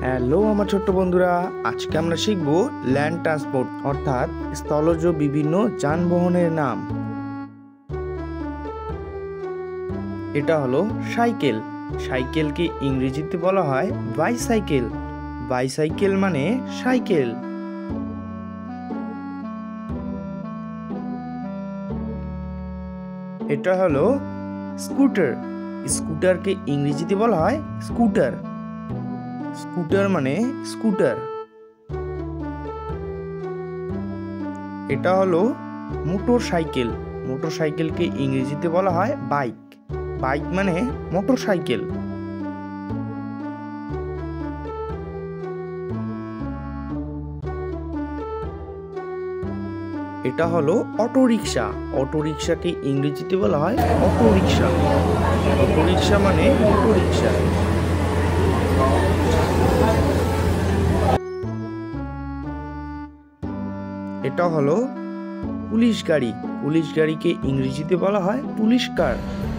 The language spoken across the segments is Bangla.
হ্যালো আমার ছোট্ট বন্ধুরা, আজকে আমরা শিখব ল্যান্ড ট্রান্সপোর্ট অর্থাৎ স্থলজ বিভিন্ন যানবাহনের নাম। এটা হলো সাইকেল। সাইকেলকে ইংরেজিতে বলা হয় বাইসাইকেল। বাইসাইকেল মানে সাইকেল। এটা হলো স্কুটার। স্কুটারকে ইংরেজিতে বলা হয় স্কুটার। স্কুটার মানে স্কুটার। এটা হলো মোটর সাইকেল। মোটর সাইকেলকে ইংরেজিতে বলা হয় বাইক। বাইক মানে মোটর সাইকেল। এটা হলো অটো রিক্সা। অটো রিক্সাকে ইংরেজিতে বলা হয় অটো রিক্সা। অটো রিক্সা মানে অটো রিক্সা। এটা হলো পুলিশ গাড়ি। পুলিশ গাড়িকে ইংরেজিতে বলা হয় পুলিশ কার।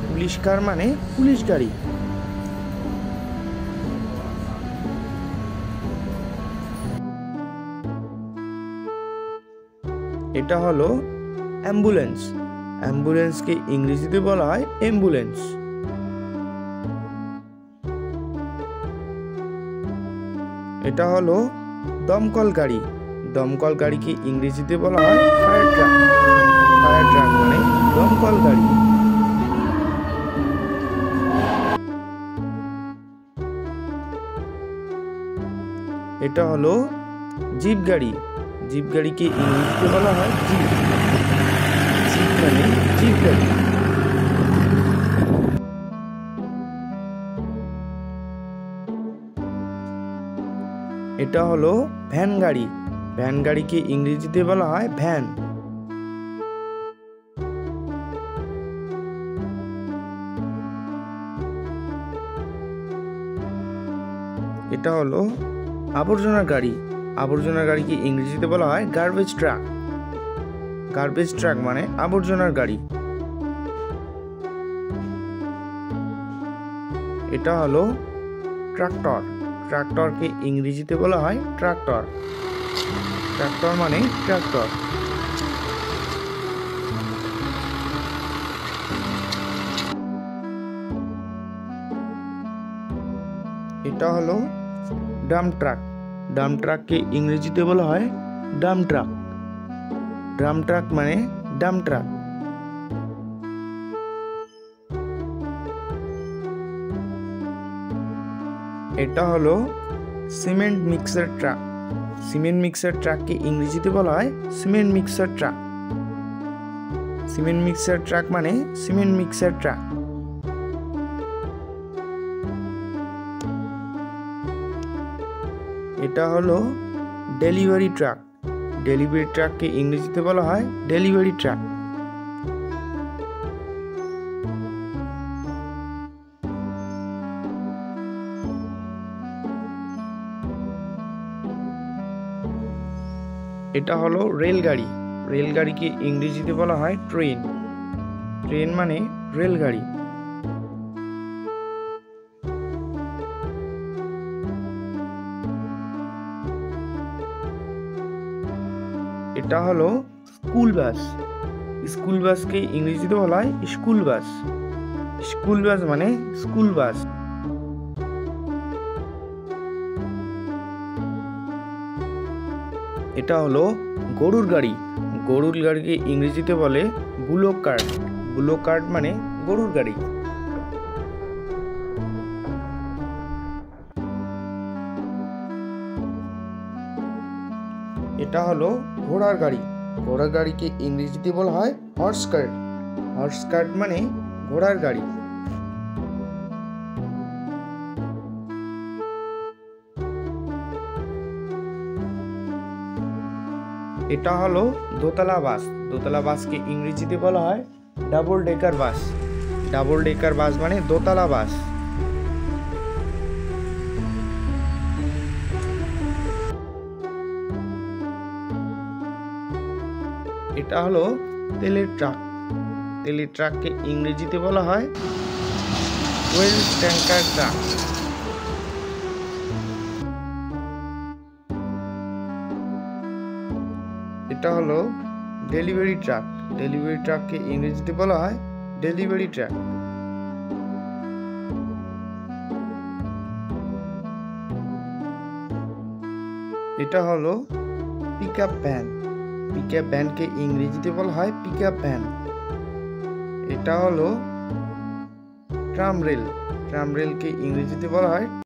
পুলিশ কার মানে পুলিশ গাড়ি। এটা হলো অ্যাম্বুলেন্স। অ্যাম্বুলেন্সকে ইংরেজিতে বলা হয় অ্যাম্বুলেন্স। এটা হলো দমকল গাড়ি। দমকল গাড়িকে ইংরেজিতে বলা হয় ফায়ার ট্রাক। ফায়ার ট্রাক মানে দমকল গাড়ি। এটা হলো জিপ গাড়ি। জিপ গাড়িকে ইংরেজিতে বলা হয় জিপ। জিপ মানে জিপ গাড়ি। এটা হলো ভ্যান গাড়ি। ভ্যান গাড়িকে ইংরেজিতে বলা হয় ভ্যান। এটা হলো আবর্জনার গাড়ি। আবর্জনার গাড়িকে ইংরেজিতে বলা হয় গার্বেজ ট্রাক। গার্বেজ ট্রাক মানে আবর্জনার গাড়ি। এটা হলো ট্রাক্টর। ট্রাক্টরকে ইংরেজিতে বলা হয় ট্রাক্টর। ট্রাক্টর মানে ট্রাক্টর। এটা হলো ডাম্প ট্রাক। ডাম্প ট্রাককে ইংরেজিতে বলা হয় ডাম্প ট্রাক। ডাম্প ট্রাক মানে ডাম্প ট্রাক। এটা হলো cement mixer truck. Cement mixer ট্রাককে ইংরেজিতে বলা হয় cement mixer truck. Cement mixer truck মানে সিমেন্ট মিক্সার ট্রাক। এটা হলো ডেলিভারি ট্রাক। ডেলিভারি ট্রাককে ইংরেজিতে বলা হয় ডেলিভারি ট্রাক। এটা হলো রেলগাড়ি। রেলগাড়িকে ইংরেজিতে বলা হয় ট্রেন। ট্রেন মানে রেলগাড়ি। এটা হলো স্কুল বাস। স্কুল বাসকে ইংরেজিতে বলা হয় স্কুল বাস। স্কুল বাস মানে স্কুল বাস। এটা হলো গরুর গাড়ি। গরুর গাড়িকে ইংরেজিতে বলে বুলক কার্ট। বুলক কার্ট মানে গরুর গাড়ি। এটা হলো ঘোড়ার গাড়ি। ঘোড়ার গাড়িকে ইংরেজিতে বলা হয় হর্স কার্ট। হর্স কার্ট মানে ঘোড়ার গাড়ি। এটা হলো দোতলা বাস। দোতলা বাসকে ইংরেজিতে বলা হয় ডাবল ডেকার বাস। ডাবল ডেকার বাস মানে দোতলা বাস। এটা হলো তেলের ট্রাক। তেলের ট্রাককে ইংরেজিতে বলা হয় ওয়েল ট্যাঙ্কার ট্রাক। এটা হলো ডেলিভারি ট্রাক। ডেলিভারি ট্রাককে ইংরেজিতে বলা হয় ডেলিভারি ট্রাক। এটা হলো পিকআপ ভ্যান। পিকআপ ভ্যানকে ইংরেজিতে বলা হয় পিকআপ ভ্যান। এটা হলো ট্রাম রেল। ট্রাম রেলকে ইংরেজিতে বলা হয়